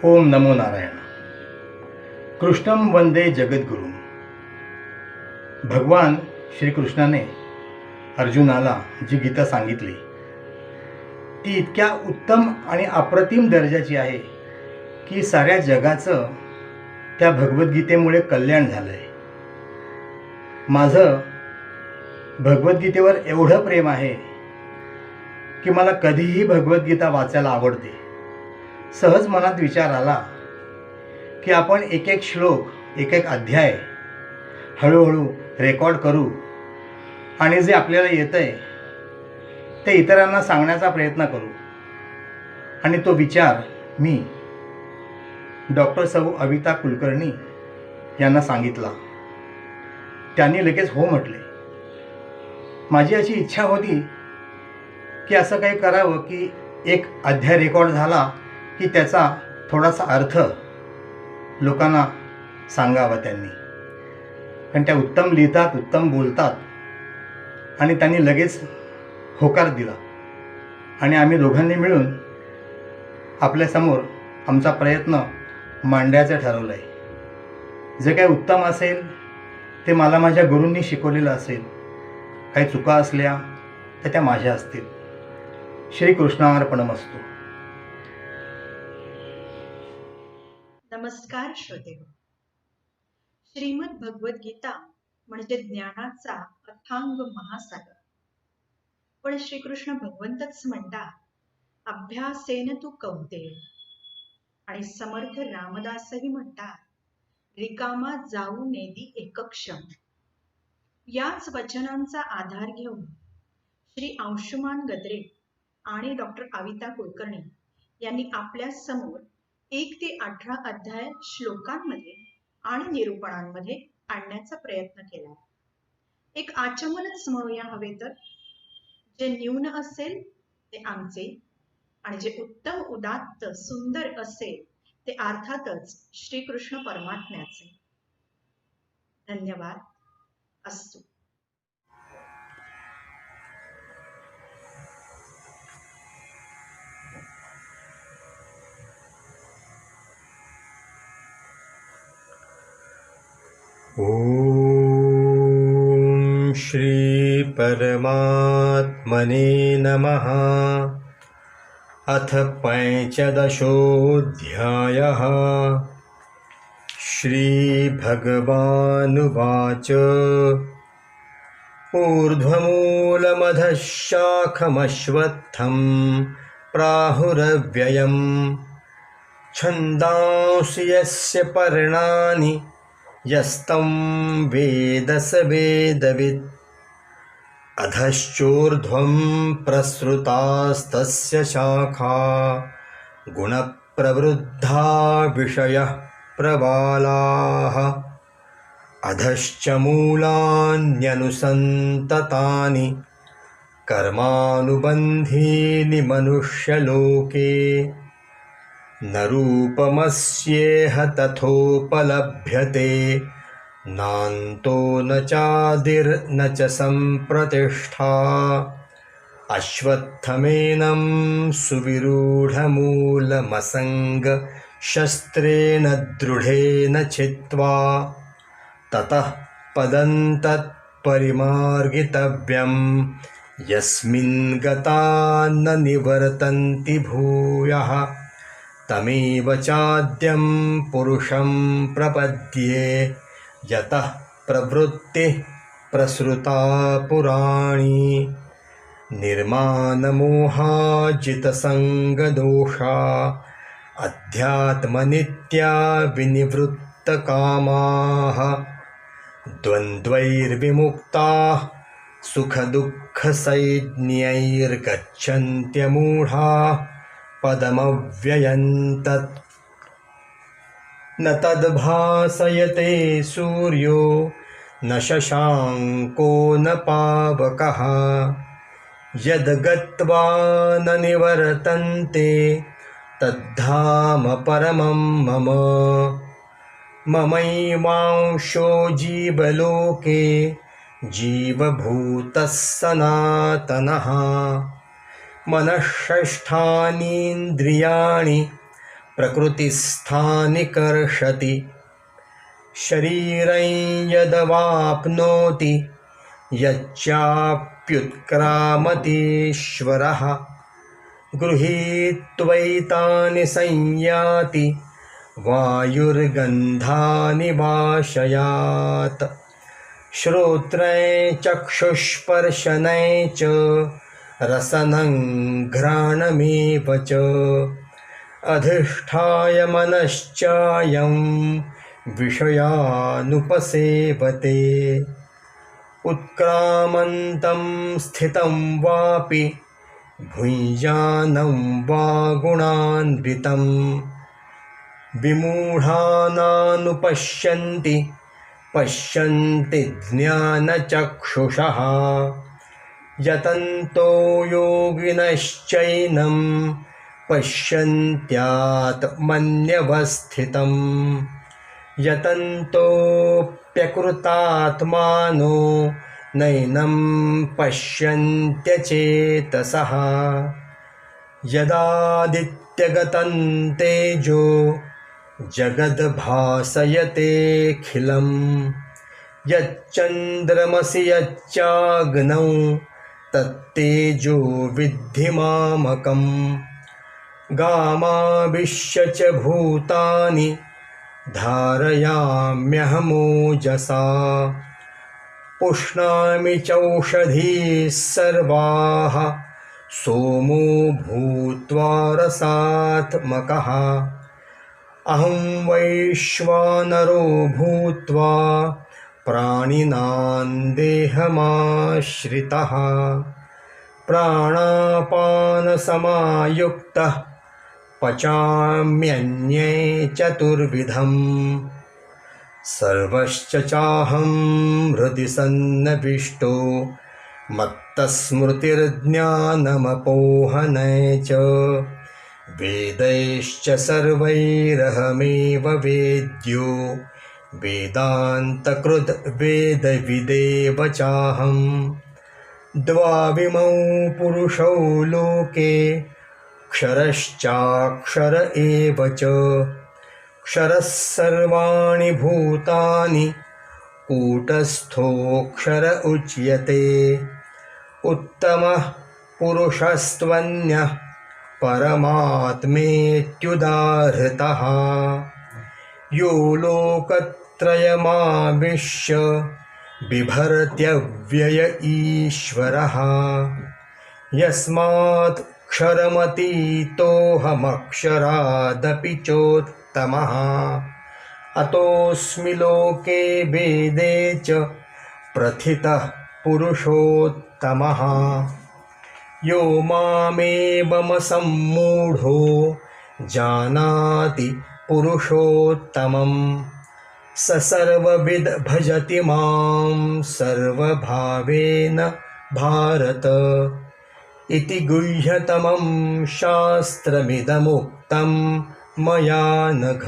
ओम नमो नारायण. कृष्णम वंदे जगद्गुरु. भगवान श्रीकृष्णाने अर्जुनाला जी गीता सांगितली ती इतक्या उत्तम आणि अप्रतिम दर्जाची आहे की साऱ्या जगाचं त्या भगवद्गीतेमुळे कल्याण झालं आहे. माझं भगवद्गीतेवर एवढं प्रेम आहे की मला कधीही भगवद्गीता वाचायला आवडते. सहज मनात विचार आला की आपण एक एक श्लोक एक एक अध्याय हळूहळू रेकॉर्ड करू आणि जे आपल्याला येतं आहे ते इतरांना सांगण्याचा प्रयत्न करू. आणि तो विचार मी डॉक्टर सौ अविता कुलकर्णी यांना सांगितला. त्यांनी लगेच हो म्हटले. माझी अशी इच्छा होती की असं काही करावं की एक अध्याय रेकॉर्ड झाला की त्याचा थोडासा अर्थ लोकांना सांगावा त्यांनी. कारण त्या उत्तम लिहितात, उत्तम बोलतात आणि त्यांनी लगेच होकार दिला आणि आम्ही दोघांनी मिळून आपल्यासमोर आमचा प्रयत्न मांडायचं ठरवलं आहे. जे काही उत्तम असेल ते मला माझ्या गुरूंनी शिकवलेलं असेल. काही चुका असल्या तर त्या माझ्या असतील. श्रीकृष्णार्पणमस्तु. नमस्कार श्रोतेहो. श्रीमद भगवद्गीता म्हणजे ज्ञानाचा अथांग महासागर. पण श्रीकृष्ण भगवंतच म्हणतात, अभ्यासेन तू कौंतेय. आणि समर्थ रामदासही म्हणतात, रिकामा जाऊ नेदी एकक्षम. याच वचनांचा आधार घेऊन श्री अंशुमान गद्रे आणि डॉक्टर अविता कुलकर्णी यांनी आपल्या समोर 1 ते 18 अध्याय श्लोकांमध्ये आणि निरूपणांमध्ये आणण्याचा प्रयत्न केला. एक आचमनच म्हणूया हवे तर. जे न्यून असेल ते आमचे आणि जे उत्तम उदात्त सुंदर असेल ते अर्थातच श्रीकृष्ण परमात्म्याचे. धन्यवाद. अस्तु. ओम श्री परमात्मने नमः. अथ पंचदशोऽध्यायः. श्रीभगवानुवाच. ऊर्ध्वमूलमधः शाखमश्वत्थं प्राहुरव्ययम् छन्दांसि यस्य पर्णानि यस्तं वेद स वेदवित्. अधश्चोर्ध्वं प्रसृतास्तस्य शाखा गुणप्रवृद्धा विषयः प्रबालाः. अधश्च मूलान्यनुसन्ततानि कर्मानुबन्धीनि मनुष्यलोके. न रूपमस्येह तथोपलभ्यते नान्तो न चादिर्न च सम्प्रतिष्ठा. अश्वत्थमेनं सुविरूढमूलमसङ्गशस्त्रेण दृढेन छित्त्वा ततः पदं तत्परिमार्गितव्यं यस्मिन् गता न निवर्तन्ति भूयः. तमेव चाद्यं पुरुषं प्रपद्ये यतः प्रवृत्तिः प्रसृता पुराणी. निर्मानमोहाजितसङ्गदोषा अध्यात्मनित्या विनिवृत्तकामाः. द्वन्द्वैर्विमुक्ताः सुखदुःखसंज्ञैर्गच्छन्त्यमूढाः पदमव्ययं तत्. न तद्भासयते सूर्यो न शशाङ्को न पावकः. यद्गत्वा न निवर्तन्ते तद्धाम परमं मम. ममैवांशो जीवलोके जीवभूतः सनातनः. मनःषष्ठानीन्द्रियाणि प्रकृतिस्थानिकर्षति शरीरं यदवाप्नोति यच्चाप्युत्क्रामतीश्वरः गृहीत्वैतानि संयाति वायुर्गन्धानि वाशयात् श्रोत्रै चक्षुष्पर्शनै च रसनं घ्राणमेव च अधिष्ठाय मनश्चायं विषयानुपसेवते उत्क्रामन्तं स्थितं वापि भुञ्जानं वा गुणान्वितं विमूढानानुपश्यन्ति पश्यन्ति ज्ञानचक्षुषः यतन्तो योगिनश्चैनं पश्यन्त्यात्मन्यवस्थितं यतन्तोऽप्यकृतात्मानो नैनं पश्यन्त्यचेतसः यदादित्यगतं तेजो जगद्भासयतेऽखिलं यच्चन्द्रमसि यच्चाग्नौ तत्तेजो विद्धि मामकम् गामाविश्य च भूतानि धारयाम्यहमोजसा पुष्णामि चौषधीः सर्वाः सोमो भूत्वा रसात्मकः अहं वैश्वानरो भूत्वा प्राणिनां देहमाश्रितः प्राणापानसमायुक्तः पचाम्यन्ये चतुर्विधम् सर्वश्च चाहं हृदि सन्नविष्टो मत्तस्मृतिर्ज्ञानमपोहनै च वेदैश्च सर्वैरहमेव वेद्यो वेदान्तकृद् वेदविदेव चाहम् द्वाविमौ पुरुषौ लोके क्षरश्चाक्षर एव च क्षरः सर्वाणि भूतानि कूटस्थोऽक्षर उच्यते उत्तमः पुरुषस्त्वन्यः परमात्मेत्युदाहृतः यो लोकत्रयमाविश्य बिभर्त्यव्यय ईश्वरः यस्मात् क्षरमतीतोऽहमक्षरादपि चोत्तमः अतोऽस्मि लोके वेदे च प्रथितः पुरुषोत्तमः यो मामेवमसम्मूढो जानाति पुरुषोत्तमं स सर्वविद् भजति मां सर्वभावेन भारत इति गुह्यतमं शास्त्रमिदमुक्तं मया नघ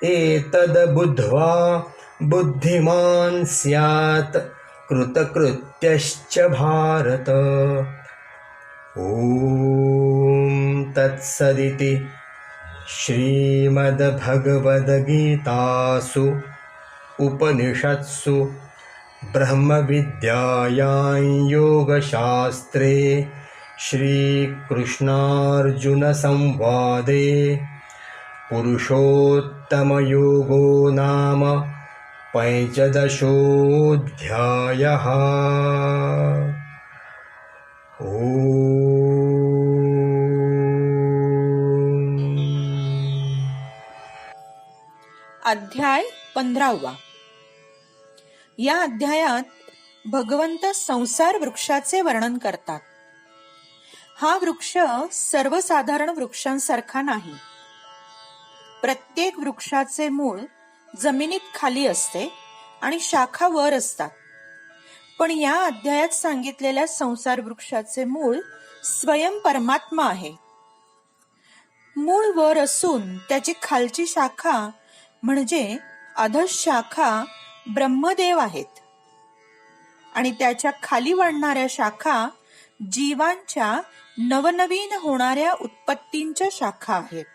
एतद् बुद्ध्वा बुद्धिमान् स्यात् कृतकृत्यश्च भारत। ॐ तत्सदिति श्रीमद्भगवद्गीतासु उपनिषत्सु ब्रह्मविद्यायां योगशास्त्रे श्रीकृष्णार्जुनसंवादे पुरुषोत्तमयोगो नाम पञ्चदशोऽध्यायः। अध्याय 15. या अध्यायात भगवंत संसार वृक्षाचे वर्णन करतात. हा वृक्ष सर्वसाधारण वृक्षांसारखा नाही. प्रत्येक वृक्षाचे मूळ जमिनीत खाली असते आणि शाखा वर असतात. पण या अध्यायात सांगितलेल्या संसार वृक्षाचे मूळ स्वयं परमात्मा आहे. मूळ वर असून त्याची खालची शाखा म्हणजे अधःशाखा ब्रह्मदेव आहेत आणि त्याच्या खाली वाढणाऱ्या शाखा जीवांच्या नवनवीन होणाऱ्या उत्पत्तींच्या शाखा आहेत.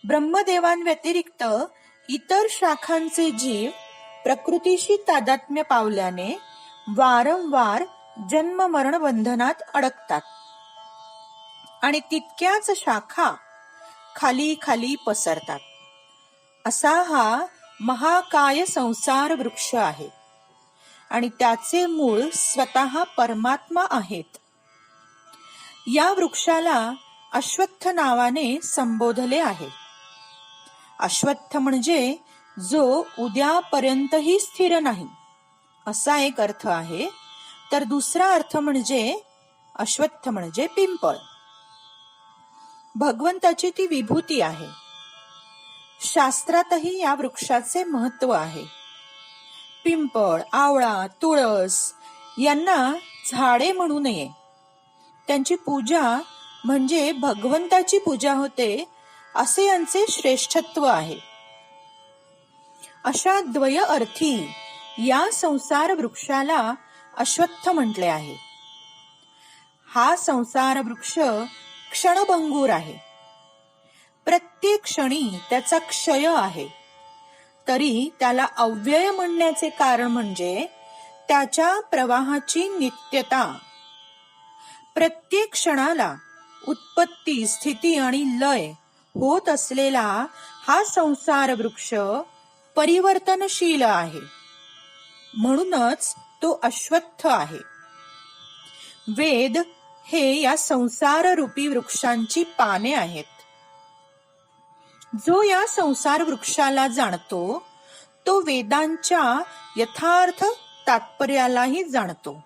ब्रह्मदेवांव्यतिरिक्त इतर शाखांचे जीव प्रकृतीशी तादात्म्य पावल्याने वारंवार जन्म मरण बंधनात अडकतात आणि तितक्याच शाखा खाली खाली पसरतात. असा हा महाकाय संसार वृक्ष आहे आणि त्याचे मूळ स्वतः परमात्मा आहेत. या वृक्षाला अश्वत्थ नावाने संबोधले आहे. अश्वत्थ म्हणजे जो उद्यापर्यंतही स्थिर नाही असा एक अर्थ आहे, तर दुसरा अर्थ म्हणजे अश्वत्थ म्हणजे पिंपळ. भगवंताची ती विभूती आहे. शास्त्रातही या वृक्षाचे महत्व आहे. पिंपळ, आवळा, तुळस यांना झाडे म्हणू नये. त्यांची पूजा म्हणजे भगवंताची पूजा होते असे यांचे श्रेष्ठत्व आहे. अशा द्वय अर्थी या संसार वृक्षाला अश्वत्थ म्हटले आहे. हा संसार वृक्ष क्षणभंगूर आहे. प्रत्येक क्षणी त्याचा क्षय आहे. तरी त्याला अव्यय म्हणण्याचे कारण म्हणजे त्याच्या प्रवाहाची नित्यता. प्रत्येक क्षणाला उत्पत्ती, स्थिती आणि लय होत असलेला हा संसार वृक्ष परिवर्तनशील आहे. म्हणूनच तो अश्वत्थ आहे. वेद हे या संसार रूपी वृक्षांची पाने आहेत. जो या संसार वृक्षाला जाणतो तो वेदांच्या यथार्थ तात्पर्यालाही जाणतो.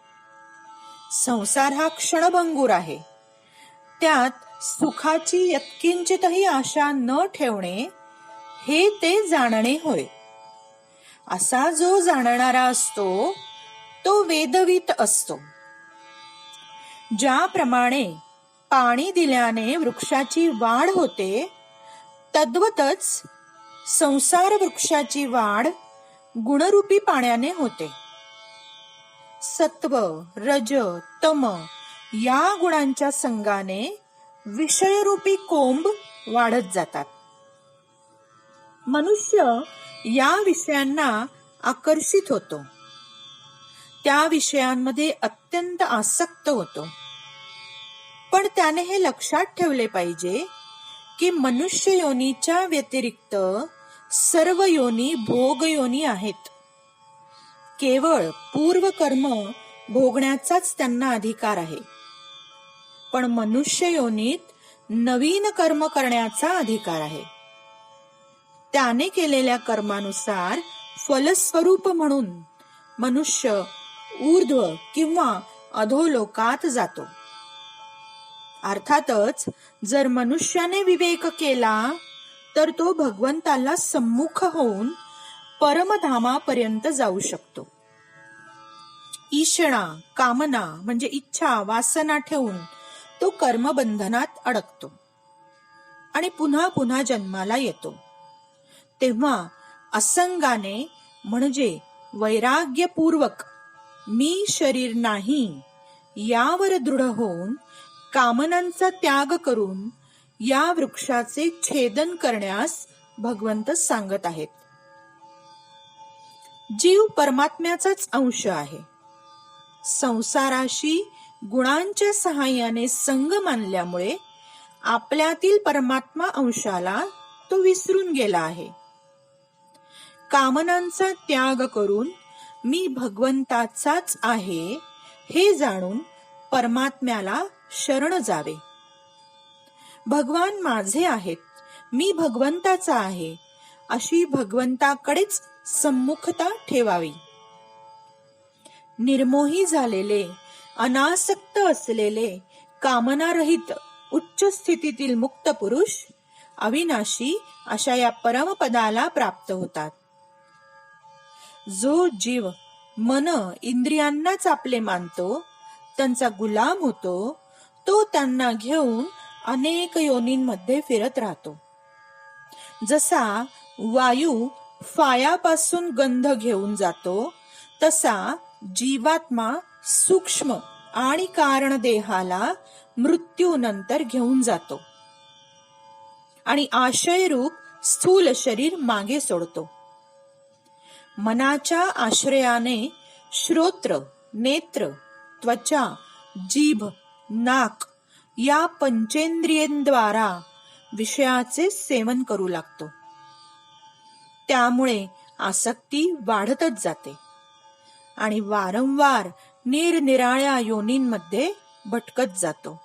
संसार हा क्षणभंगूर आहे. त्यात सुखाची यत्किंचितही आशा न ठेवणे हे ते जाणणे होय. असा जो जाणणारा असतो तो वेदवित असतो. ज्याप्रमाणे पाणी दिल्याने वृक्षाची वाढ होते, तद्वतच संसार वृक्षाची वाढ गुणरूपी पाण्याने होते. सत्व, रज, तम या गुणांच्या संगाने विषयरूपी कोंब वाढत जातात. मनुष्य या विषयांना आकर्षित होतो. त्या विषयांमध्ये अत्यंत आसक्त होतो. पण त्याने हे लक्षात ठेवले पाहिजे की मनुष्य योनीच्या व्यतिरिक्त सर्व योनी भोग योनी आहेत. केवळ पूर्व कर्म भोगण्याचाच त्यांना अधिकार आहे. पण मनुष्य योनीत नवीन कर्म करण्याचा अधिकार आहे. त्याने केलेल्या कर्मानुसार फलस्वरूप म्हणून मनुष्य ऊर्ध्व किंवा अधोलोकात जातो. अर्थातच जर मनुष्याने विवेक केला तर तो भगवंताला सम्मुख होऊन परमधामापर्यंत जाऊ शकतो. ईषणा, कामना म्हणजे इच्छा, वासना ठेवून तो कर्मबंधनात अडकतो आणि पुन्हा पुन्हा जन्माला येतो. तेव्हा असंगाने म्हणजे वैराग्यपूर्वक मी शरीर नाही यावर दृढ होऊन कामनांचा त्याग करून या वृक्षाचे छेदन करण्यास भगवंत सांगत आहेत. जीव परमात्म्याचाच अंश आहे. संसाराशी गुणांच्या सहाय्याने संग मानल्यामुळे आपल्यातील परमात्मा अंशाला तो विसरून गेला आहे. कामनांचा त्याग करून मी भगवंताचाच आहे हे जाणून परमात्म्याला शरण जावे. भगवान माझे आहेत, मी भगवंताचा आहे अशी भगवंताकडेच सम्मुखता ठेवावी. निर्मोही झालेले, अनासक्त असलेले, कामनारहित उच्च स्थितीतील मुक्त पुरुष अविनाशी अशा या परमपदाला प्राप्त होतात. जो जीव मन इंद्रियांनाच आपले मानतो, त्यांचा गुलाम होतो, तो त्यांना घेऊन अनेक योनींमध्ये फिरत राहतो. जसा वायू फायापासून गंध घेऊन जातो, तसा जीवात्मा सूक्ष्म आणि कारण देहाला मृत्यूनंतर घेऊन जातो. आणि आशयरूप स्थूल शरीर मागे सोडतो. मनाच्या आश्रयाने श्रोत्र, नेत्र, त्वचा, जीभ, नाक या पंचेंद्रियेंद्वारा विषयाचे सेवन करू लागतो. त्यामुळे आसक्ती वाढतच जाते आणि वारंवार निरनिराळ्या योनींमध्ये भटकत जातो.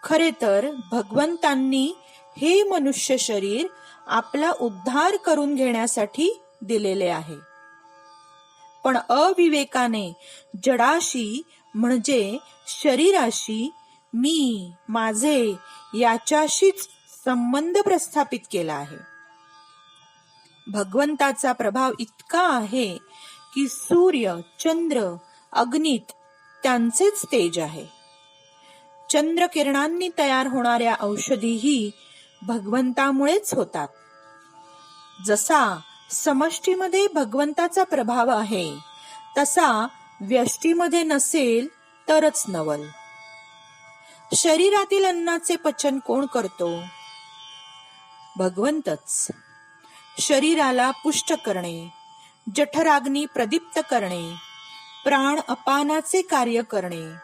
खरे तर भगवंतांनी हे मनुष्य शरीर आपला उद्धार करून घेण्यासाठी दिलेले आहे. पण अविवेकाने जडाशी म्हणजे शरीराशी मी, माझे याच्याशीच संबंध प्रस्थापित केला आहे. भगवंताचा प्रभाव इतका आहे की सूर्य, चंद्र, अग्नीत त्यांचेच तेज आहे. चंद्रकिरणांनी तयार होणाऱ्या औषधीही भगवंतामुळेच होतात. जसा समष्टीमध्ये भगवंताचा प्रभाव आहे तसा व्यष्टीमध्ये नसेल तरच नवल. शरीरातील अन्नाचे पचन कोण करतो? भगवंतच. शरीराला पुष्ट करणे, जठराग्नी प्रदीप्त करणे, प्राण अपानाचे कार्य करणे,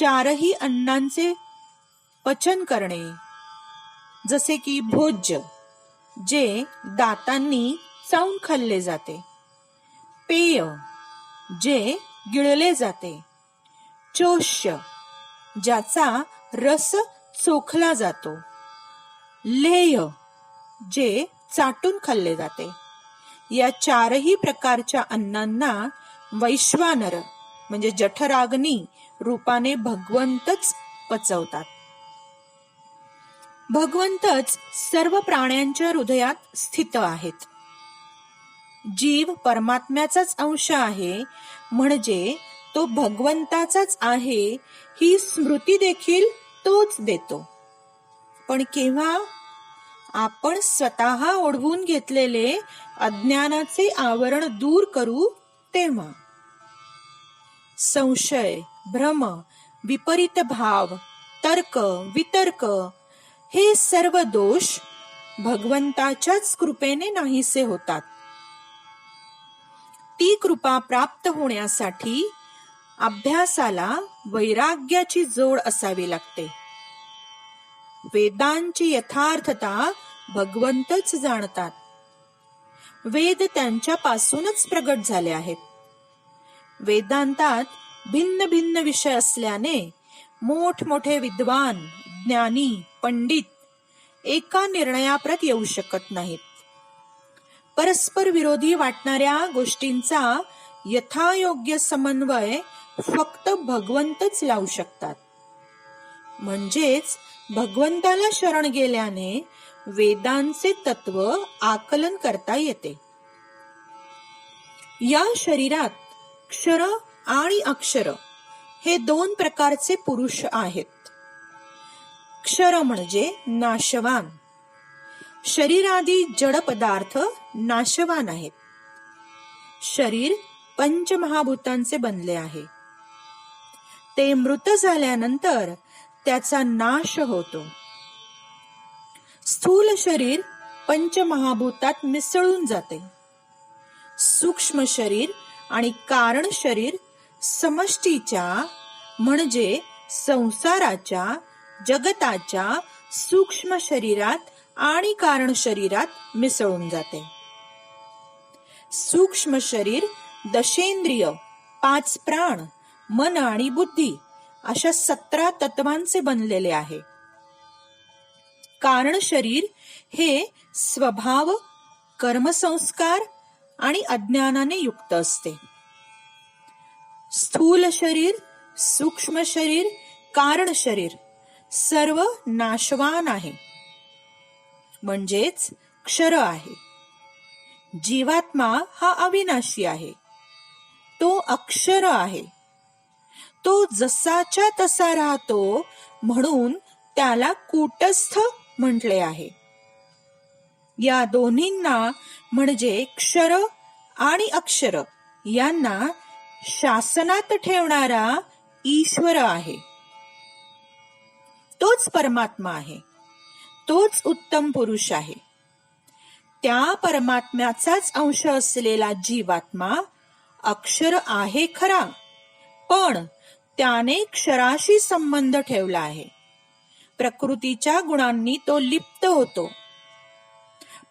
चारही अन्नांचे पचन करणे, जसे की भोज्य जे दातांनी चावून खाल्ले जाते, पेय जे गिळले जाते, चोष्य ज्याचा रस चोखला जातो, लेय जे चाटून खाल्ले जाते. या चारही प्रकारच्या अन्नांना वैश्वानर म्हणजे जठराग्नी रूपाने भगवंतच पचवतात. भगवंतच सर्व प्राण्यांच्या हृदयात स्थित आहेत. जीव परमात्म्याचाच अंश आहे म्हणजे तो भगवंताचाच आहे ही स्मृती देखील तोच देतो. पण केव्हा? आपण स्वतः ओढवून घेतलेले अज्ञानाचे आवरण दूर करू तेव्हा. संशय, भ्रम, विपरीत भाव, तर्क, वितर्क हे सर्व दोष भगवंताच्याच कृपेने नाहीसे होतात. ती कृपा प्राप्त होण्यासाठी अभ्यासाला वैराग्याची जोड असावी लागते. वेदांची यथार्थता भगवंतच जाणतात. वेद त्यांच्यापासूनच प्रगट झाले आहेत. वेदांतात भिन्न भिन्न विषय असल्याने मोठमोठे विद्वान, ज्ञानी, पंडित एका निर्णयाप्रत येऊ शकत नाहीत. परस्पर विरोधी वाटणाऱ्या गोष्टींचा यथायोग्य समन्वय फक्त भगवंतच लावू शकतात. म्हणजेच भगवंताला शरण गेल्याने वेदांचे तत्व आकलन करता येते. या शरीरात क्षर आणि अक्षर हे दोन प्रकारचे पुरुष आहेत. क्षर म्हणजे नाशवान. शरीरादी जड पदार्थ नाशवान आहेत. शरीर पंचमहाभूतांचे बनले आहे. ते मृत झाल्यानंतर त्याचा नाश होतो. स्थूल शरीर पंचमहाभूतात मिसळून जाते. सूक्ष्म शरीर आणि कारण शरीर समष्टीच्या म्हणजे संसाराच्या, जगताच्या सूक्ष्म शरीरात आणि कारण शरीरात मिसळून जाते. सूक्ष्म शरीर दशेंद्रिय, 5 प्राण, मन आणि बुद्धी अशा 17 तत्वांचे बनलेले आहे. कारण शरीर हे स्वभाव, कर्मसंस्कार आणि अज्ञानाने युक्त असते. स्थूल शरीर, सूक्ष्म शरीर, कारण शरीर सर्व नाशवान आहे म्हणजेच क्षर आहे. जीवात्मा हा अविनाशी आहे. तो अक्षर आहे. तो जसाच्या तसा राहतो म्हणून त्याला कूटस्थ म्हटले आहे. या दोन्हींना म्हणजे क्षर आणि अक्षर यांना शासनात ठेवणारा ईश्वर आहे. तोच परमात्मा आहे. तोच उत्तम पुरुष आहे. त्या परमात्म्याचाच अंश असलेला जीवात्मा अक्षर आहे खरा, पण त्याने क्षराशी संबंध ठेवला आहे. प्रकृतीच्या गुणांनी तो लिप्त होतो.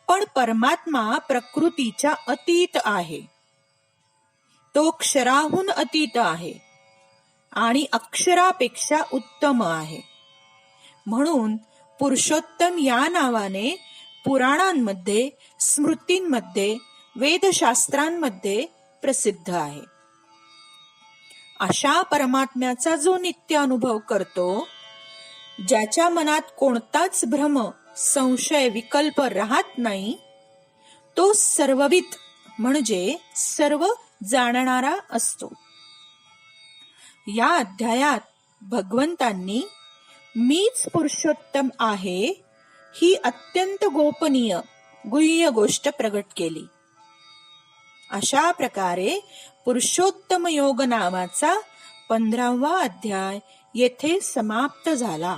पण परमात्मा प्रकृतीच्या अतीत आहे. तो क्षराहून अतीत आहे आणि अक्षरापेक्षा उत्तम आहे. म्हणून पुरुषोत्तम या नावाने पुराणांमध्ये, स्मृतींमध्ये, वेदशास्त्रांमध्ये प्रसिद्ध आहे. अशा परमात्म्याचा जो नित्य अनुभव करतो, ज्याच्या मनात कोणताच भ्रम, संशय, विकल्प राहत नाही, तो सर्वविद म्हणजे सर्व जाणणारा असतो. या अध्यायात भगवंतांनी मीच पुरुषोत्तम आहे ही अत्यंत गोपनीय, गुह्य गोष्ट प्रगट केली. अशा प्रकारे पुरुषोत्तम योग नावाचा 15वा अध्याय येथे समाप्त झाला.